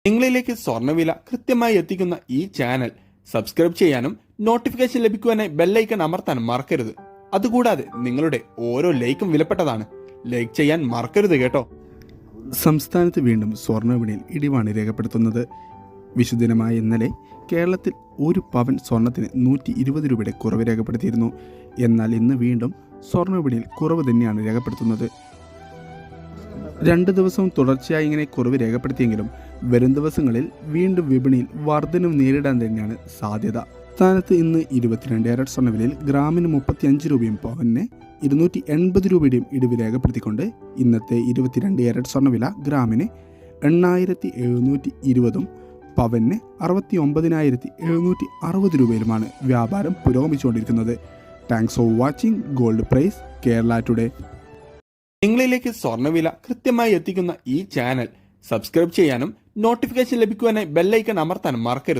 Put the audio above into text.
നിങ്ങളിലേക്ക് സ്വർണ്ണവില കൃത്യമായി എത്തിക്കുന്ന ഈ ചാനൽ സബ്സ്ക്രൈബ് ചെയ്യാനും നോട്ടിഫിക്കേഷൻ ലഭിക്കുവാനായി ബെല്ലൈക്കൺ അമർത്താൻ മറക്കരുത്. അതുകൂടാതെ നിങ്ങളുടെ ഓരോ ലൈക്കും വിലപ്പെട്ടതാണ്. ലൈക്ക് ചെയ്യാൻ മറക്കരുത് കേട്ടോ. സംസ്ഥാനത്ത് വീണ്ടും സ്വർണ്ണവിപണിയിൽ ഇടിവാണ് രേഖപ്പെടുത്തുന്നത്. വിശുദ്ധമായ ഇന്നലെ കേരളത്തിൽ ഒരു പവൻ സ്വർണത്തിന് 120 രൂപയുടെ കുറവ് രേഖപ്പെടുത്തിയിരുന്നു. എന്നാൽ ഇന്ന് വീണ്ടും സ്വർണ്ണവിപണിയിൽ കുറവ് തന്നെയാണ് രേഖപ്പെടുത്തുന്നത്. 2 ദിവസവും തുടർച്ചയായി ഇങ്ങനെ കുറവ് രേഖപ്പെടുത്തിയെങ്കിലും വരും ദിവസങ്ങളിൽ വീണ്ടും വിപണിയിൽ വർധനവ് നേരിടാൻ തന്നെയാണ് സാധ്യത. സംസ്ഥാനത്ത് ഇന്ന് 22 കാരറ്റ് സ്വർണ്ണവിലയിൽ ഗ്രാമിന് 35 രൂപയും പവന് 280 രൂപയുടെയും ഇടിവ് രേഖപ്പെടുത്തിക്കൊണ്ട് ഇന്നത്തെ 22 കാരറ്റ് സ്വർണ്ണവില ഗ്രാമിന് 8,720 പവന് 69,760 രൂപയിലുമാണ് വ്യാപാരം പുരോഗമിച്ചുകൊണ്ടിരിക്കുന്നത്. Thanks for watching gold price Kerala today. നിങ്ങളിലേക്ക് സ്വർണ്ണവില കൃത്യമായി എത്തിക്കുന്ന ഈ ചാനൽ സബ്സ്ക്രൈബ് ചെയ്യാനും നോട്ടിഫിക്കേഷൻ ലഭിക്കുവാനായി ബെല്ലൈക്കൺ അമർത്താൻ മറക്കരുത്.